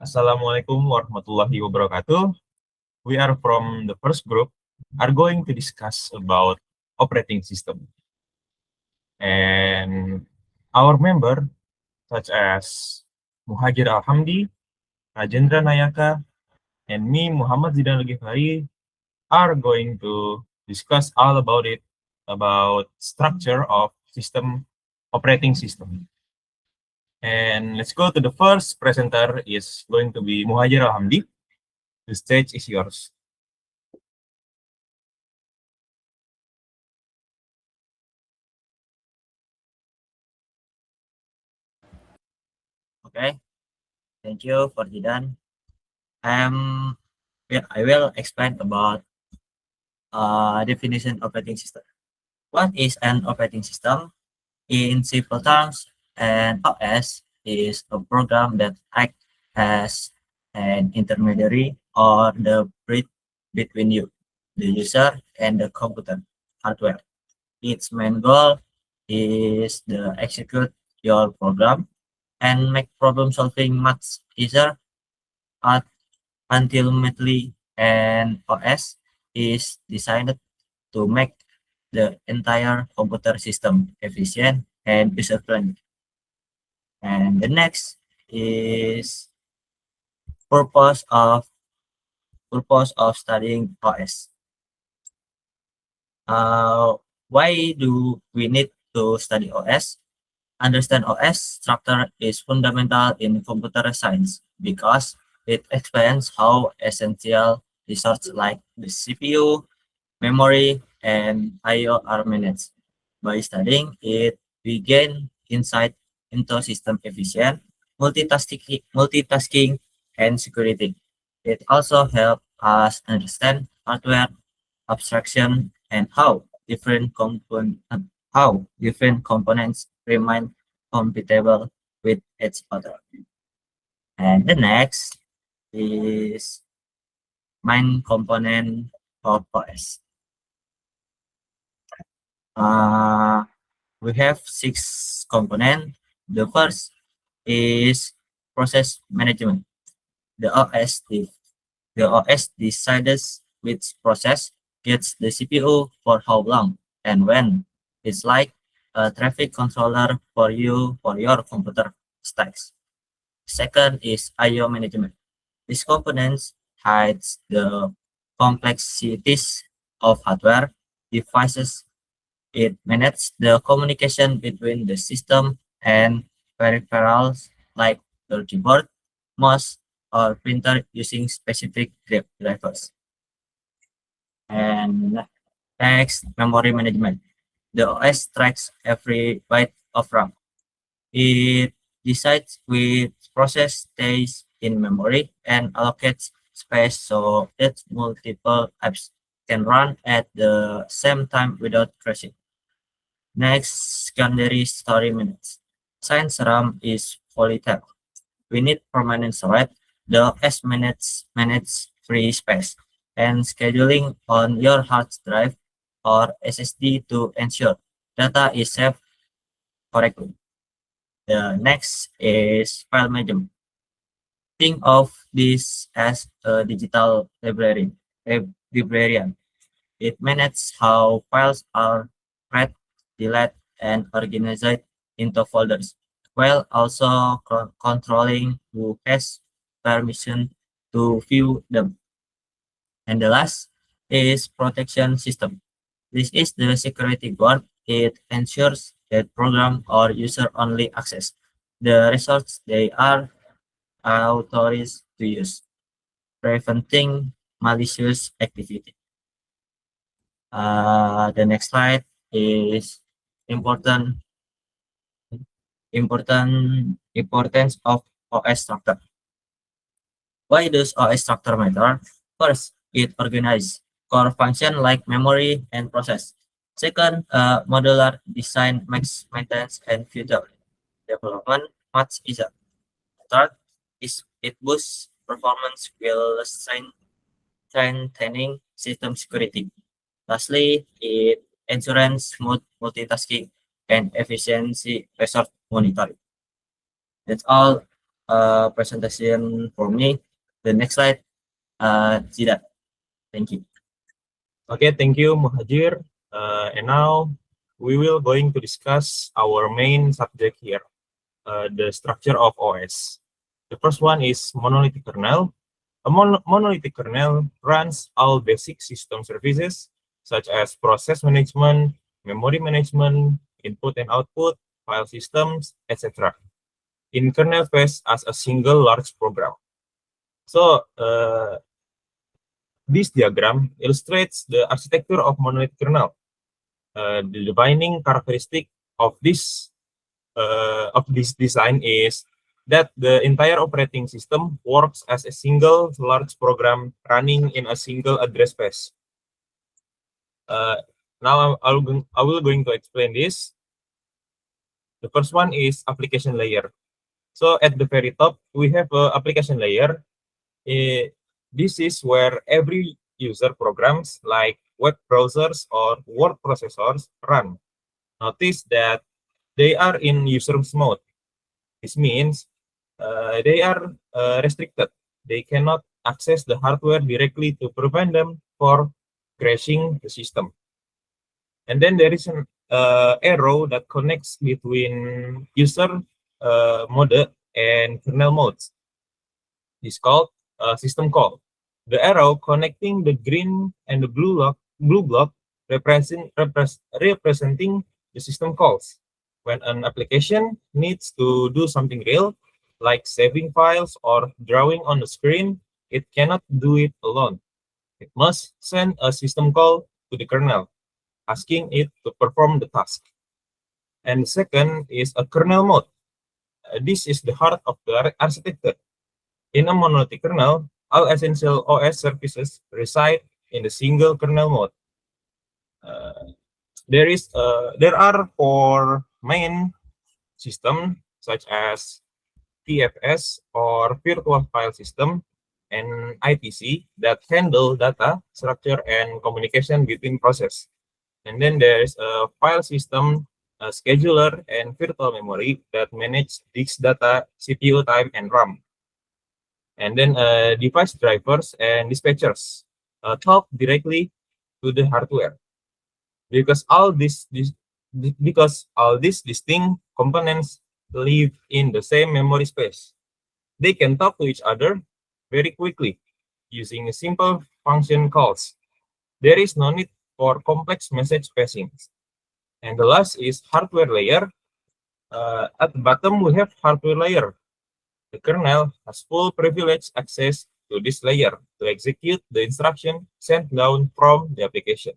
Assalamualaikum warahmatullahi wabarakatuh. We are from the first group are going to discuss about operating system. And our member such as Muhajir Alhamdi, Rajendra Nayaka, and me, Muhammad Zidan Al-Ghifari, are going to discuss all about it, about structure of operating system. And let's go to the first presenter is going to be Muhajir Alhamdi. The stage is yours. Okay, thank you for Jidan. I will explain about definition operating system. What is an operating system? In simple terms, an OS is a program that acts as an intermediary or the bridge between you, the user, and the computer hardware. Its main goal is to execute your program and make problem solving much easier. Ultimately, an OS is designed to make the entire computer system efficient and user-friendly. And the next is purpose of studying OS. Uh, why do we need to study OS? Understand OS structure is fundamental in computer science because it explains how essential resources like the CPU, memory, and I/O are managed. By studying it, we gain insight into system efficient, multitasking, and security. It also helps us understand hardware abstraction and how different components remain compatible with each other. And the next is main component of OS. Uh, we have 6 components. The first is process management. The OS de- the OS decides which process gets the CPU for how long and when. It's like a traffic controller for your computer stacks. Second is I/O management. These components hides the complexities of hardware devices. It manages the communication between the system and peripherals like the keyboard, mouse, or printer using specific drivers. And next, memory management. The OS tracks every byte of RAM. It decides which process stays in memory and allocates space so that multiple apps can run at the same time without crashing. Next, secondary story minutes. Since RAM is volatile, we need permanent storage. The OS manage free space and scheduling on your hard drive or SSD to ensure data is saved correctly. The next is file management. Think of this as a digital librarian. It manages how files are read, deleted, and organized into folders, while also controlling who has permission to view them. And the last is protection system. This is the security guard. It ensures that program or user only access the resources they are authorized to use, preventing malicious activity. The next slide is important importance of OS structure. Why does OS structure matter? First, it organizes core function like memory and process. Second, modular design makes maintenance and future development much easier. Third, is it boosts performance while strengthening system security. Lastly, it ensures smooth multitasking and efficiency resource monitoring. That's all presentation for me. The next slide, Zidat. Thank you. Okay, thank you, Muhajir. And now we will going to discuss our main subject here, the structure of OS. The first one is monolithic kernel. A monolithic kernel runs all basic system services such as process management, memory management, input and output, file systems, etc. in kernel phase as a single large program. So this diagram illustrates the architecture of monolithic kernel. The defining characteristic of this design is that the entire operating system works as a single large program running in a single address space. Now I will going to explain this. The first one is application layer. So at the very top, we have an application layer. This is where every user programs like web browsers or word processors run. Notice that they are in user mode. This means they are restricted. They cannot access the hardware directly to prevent them from crashing the system. And then there is an arrow that connects between user mode and kernel modes. It's called system call. The arrow connecting the green and the blue block representing the system calls. When an application needs to do something real, like saving files or drawing on the screen, it cannot do it alone. It must send a system call to the kernel, asking it to perform the task. And second is a kernel mode. This is the heart of the architecture. In a monolithic kernel, all essential OS services reside in the single kernel mode. There are 4 main systems such as VFS or virtual file system and IPC that handle data structure and communication between process. And then there is a file system, a scheduler, and virtual memory that manage disk data, CPU time, and RAM. And then device drivers and dispatchers talk directly to the hardware. Because all these distinct components live in the same memory space, they can talk to each other very quickly using a simple function calls. There is no need for complex message passing. And the last is hardware layer. At the bottom, we have hardware layer. The kernel has full privileged access to this layer to execute the instruction sent down from the application.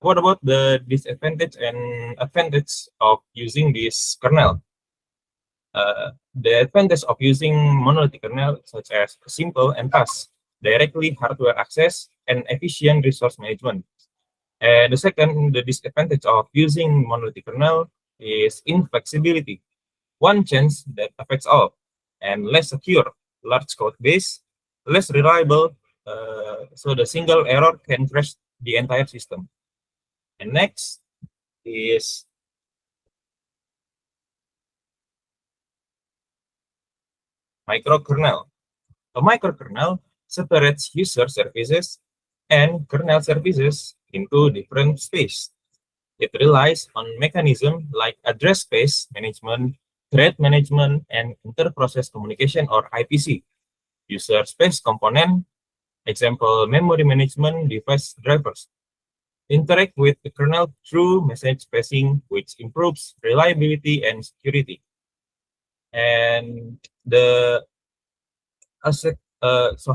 What about the disadvantage and advantage of using this kernel? The advantage of using monolithic kernel such as simple and fast, directly hardware access, and efficient resource management. And the second, the disadvantage of using monolithic kernel is inflexibility. One change that affects all, and less secure, large code base, less reliable, so the single error can crash the entire system. And next is microkernel. A microkernel separates user services and kernel services into different space. It relies on mechanisms like address space management, thread management, and inter-process communication or IPC. User space component, example memory management device drivers, interact with the kernel through message passing, which improves reliability and security. And so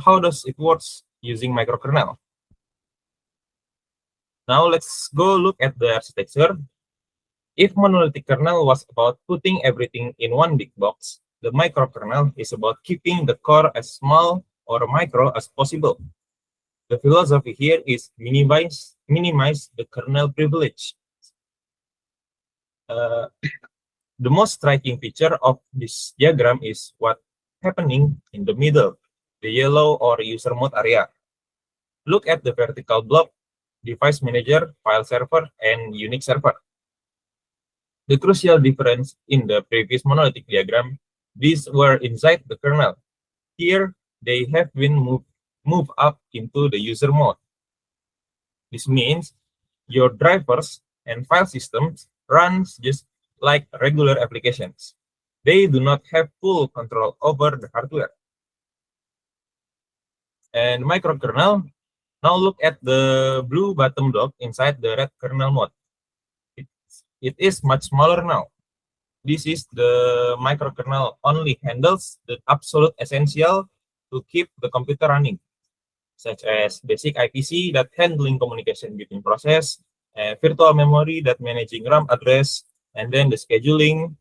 how does it works using microkernel? Now let's go look at the architecture. If monolithic kernel was about putting everything in one big box, the microkernel is about keeping the core as small or micro as possible. The philosophy here is minimize the kernel privilege. The most striking feature of this diagram is what's happening in the middle, the yellow or user mode area. Look at the vertical block, device manager, file server, and Unix server. The crucial difference in the previous monolithic diagram, These were inside the kernel. Here, they have been moved up into the user mode. This means your drivers and file systems runs just like regular applications. They do not have full control over the hardware. And microkernel, now look at the blue bottom block inside the red kernel mode. It is much smaller now. This is the microkernel only handles the absolute essential to keep the computer running, such as basic IPC that handling communication between process, virtual memory that managing RAM address, and then the scheduling,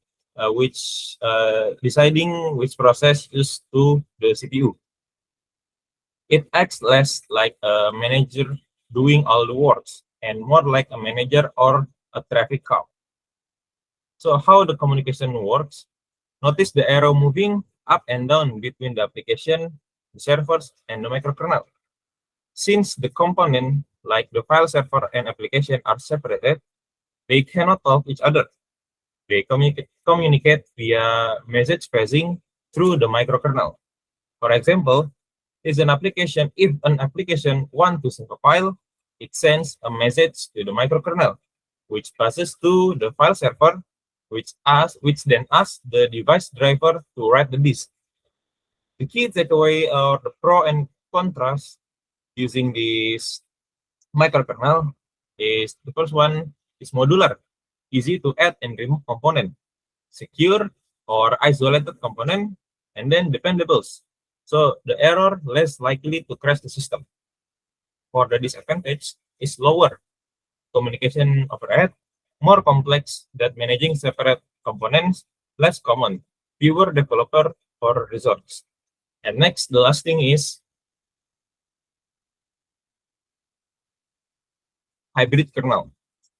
which deciding which process used to the CPU. It acts less like a manager doing all the works and more like a manager or a traffic cop. So how the communication works? Notice the arrow moving up and down between the application, the servers, and the microkernel. Since the component like the file server and application are separated, they cannot talk each other. They communicate via message passing through the microkernel. For example, if an application wants to save a file, it sends a message to the microkernel, which passes to the file server, which then asks the device driver to write the disk. The key takeaway or the pro and contrast using this microkernel is the first one is modular, easy to add and remove component, secure or isolated component, and then dependables. So the error less likely to crash the system. For the disadvantage is lower communication overhead, more complex than managing separate components, less common, fewer developer or resource. And next, the last thing is hybrid kernel.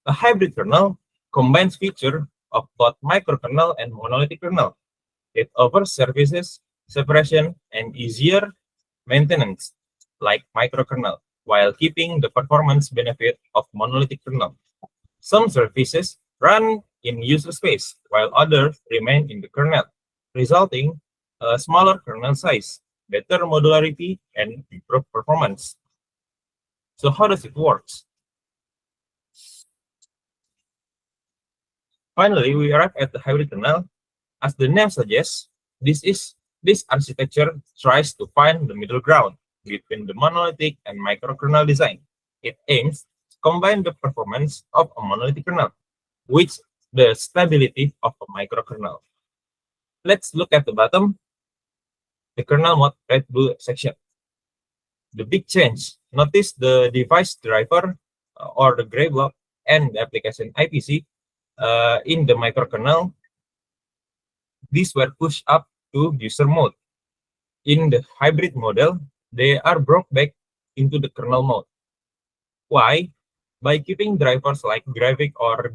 A hybrid kernel combines features of both microkernel and monolithic kernel. It offers services, separation, and easier maintenance like microkernel, while keeping the performance benefit of monolithic kernel. Some services run in user space, while others remain in the kernel, resulting a smaller kernel size, better modularity, and improved performance. So how does it work? Finally, we arrive at the hybrid kernel. As the name suggests, this architecture tries to find the middle ground between the monolithic and microkernel design. It aims to combine the performance of a monolithic kernel with the stability of a microkernel. Let's look at the bottom, the kernel mode red blue section. The big change, notice the device driver or the gray block and the application IPC in the microkernel. These were pushed up to user mode. In the hybrid model, they are brought back into the kernel mode. Why? By keeping drivers like graphic or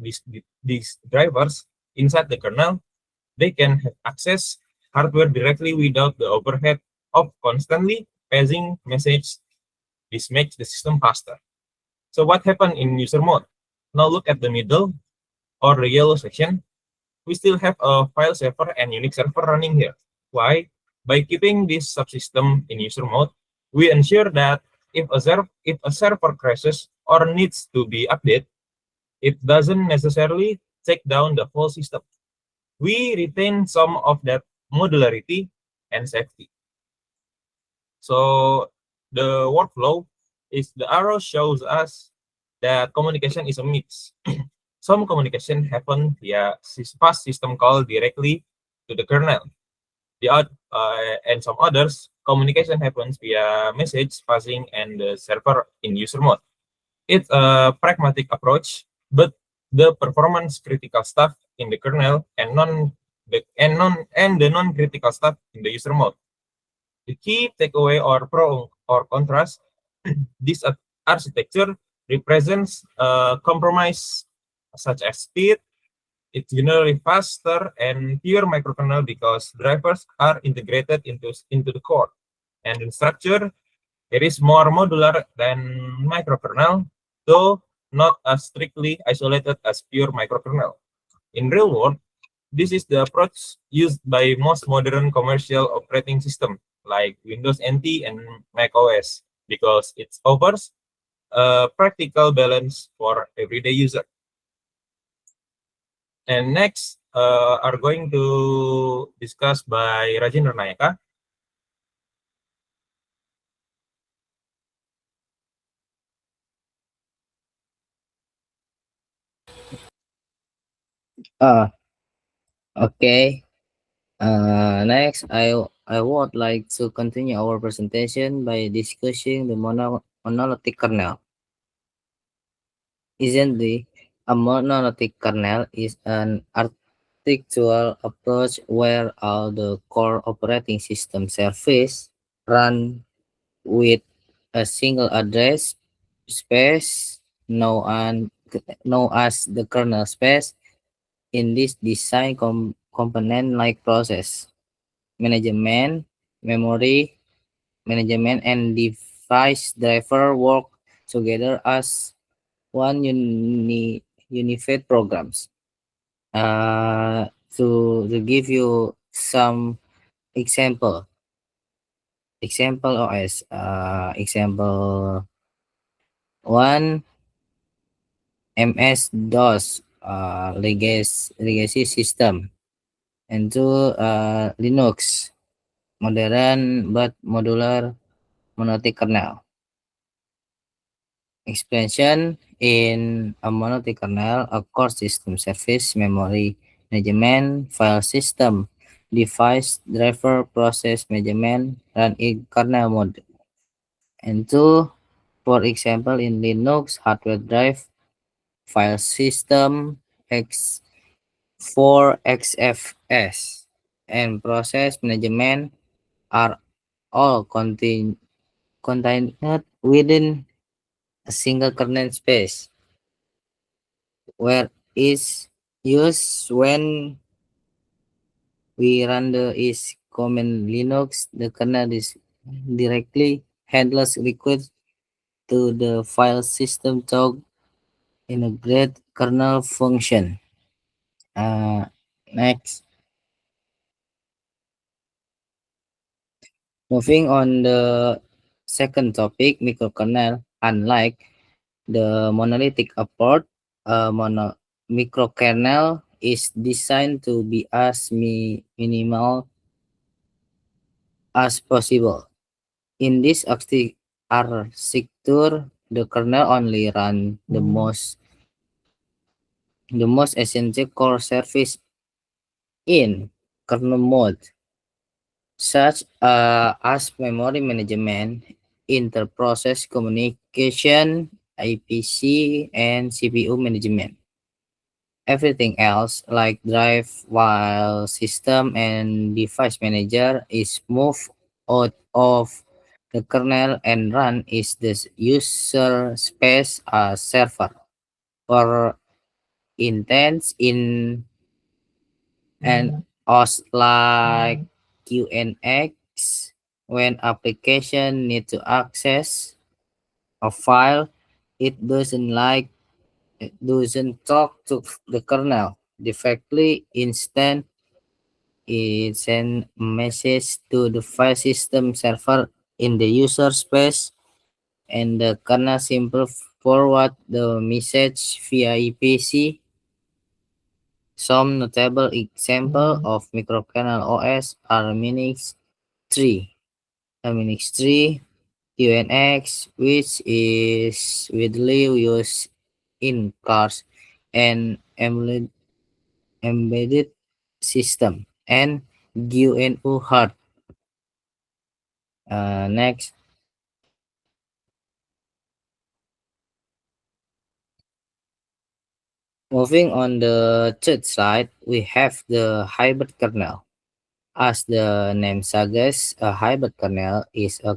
these drivers inside the kernel, they can have access hardware directly without the overhead of constantly passing message. This makes the system faster. So what happened in user mode? Now look at the middle or the yellow section. We still have a file server and Unix server running here. Why? By keeping this subsystem in user mode, we ensure that if a server crashes or needs to be updated, it doesn't necessarily take down the whole system. We retain some of that modularity and safety. So the workflow is the arrow shows us that communication is a mix. Some communication happen via fast system call directly to the kernel. And some others, communication happens via message passing and the server in user mode. It's a pragmatic approach, but the performance critical stuff in the kernel and the non-critical stuff in the user mode. The key takeaway or pro or contrast, this architecture represents a compromise such as speed. It's generally faster and pure microkernel because drivers are integrated into the core. And in structure, it is more modular than microkernel, though not as strictly isolated as pure microkernel. In real world, This is the approach used by most modern commercial operating systems like Windows NT and Mac OS because it offers a practical balance for everyday user. And next are going to discuss by Rajendra Nayaka. Ah, okay. Next, I would like to continue our presentation by discussing the monolithic kernel. Essentially, a monolithic kernel is an architectural approach where all the core operating system service run with a single address space known as the kernel space. In this design component-like process, management, memory management, and device driver work together as one unified programs. To give you some example, example OS, example one MS DOS legacy system, and two Linux modern but modular monolithic kernel. Expansion in a monolithic kernel, a core system service, memory management, file system, device driver, process management, run in kernel mode. And two, for example, in Linux, hardware drive, file system, x4xfs, and process management are all contained within a single kernel space, where is used when we run the is command Linux. The kernel is directly handles request to the file system talk in a great kernel function. Next, moving on the second topic, microkernel. Unlike the monolithic approach, a microkernel is designed to be as minimal as possible. In this architecture, the kernel only run the most essential core service in kernel mode, such as memory management, inter-process communication, IPC, and CPU management. Everything else, like drive, file system, and device manager, is moved out of the kernel and run is the user space server. For intents in and os like QNX, when application need to access a file, it doesn't talk to the kernel directly. Instead, it send message to the file system server in the user space, and the kernel simply forward the message via IPC. Some notable example of microkernel OS are Minix 3, Minix 3, QNX, which is widely used in cars and embedded system, and GNU Hard. Next, moving on the third slide, we have the hybrid kernel. As the name suggests, a hybrid kernel is a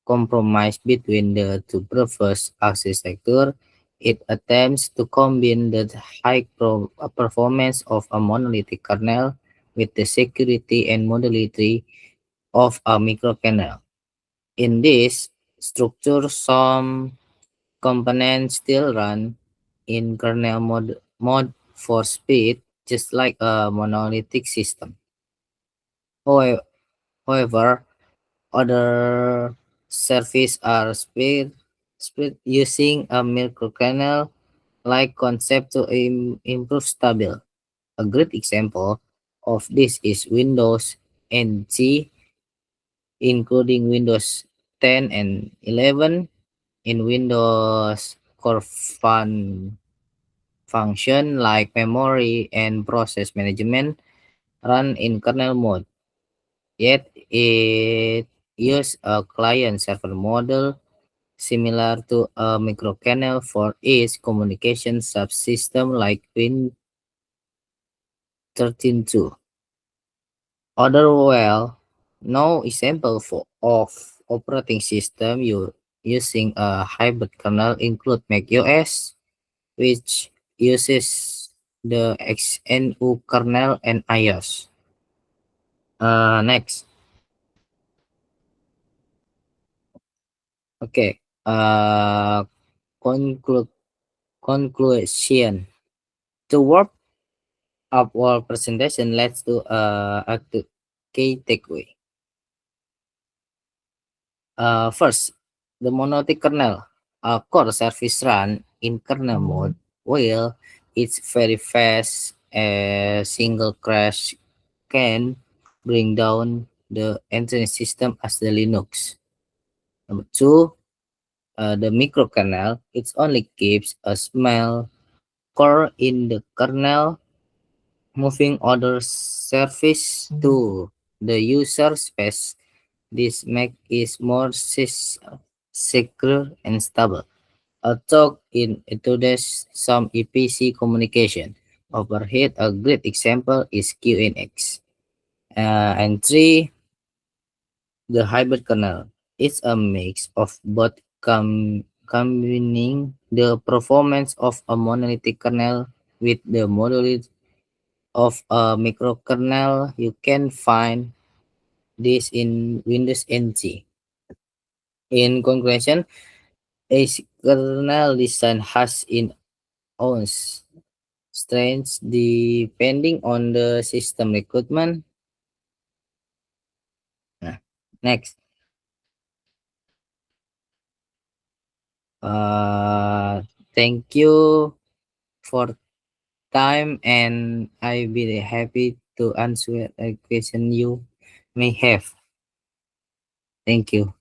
compromise between the two previous architecture. It attempts to combine the high performance of a monolithic kernel with the security and modularity of a microkernel. In this structure, some components still run in kernel mode for speed, just like a monolithic system. However, other services are split using a microkernel like concept to improve stability. A great example of this is Windows NT, including Windows 10 and 11. In Windows core function like memory and process management run in kernel mode, yet it use a client-server model similar to a microkernel for its communication subsystem like Win13.2. Other no example of operating system using a hybrid kernel include macOS, which uses the XNU kernel, and iOS. Next. Okay. Conclusion. To wrap up our presentation, let's do a key takeaway. First, the monolithic kernel, a core service run in kernel mode, while it's very fast, a single crash can bring down the entire system as the Linux. Number two, the microkernel, it only keeps a small core in the kernel, moving other service to the user space. This make it more secure and stable. A talk in today's some EPC communication. Overhead, a great example is QNX. And three, the hybrid kernel. It's a mix of both combining the performance of a monolithic kernel with the modularity of a microkernel. You can find this in Windows NT. In conclusion, a kernel design has its own strengths depending on the system requirement. Nah, next. Thank you for time, and I will happy to answer a question you may have. Thank you.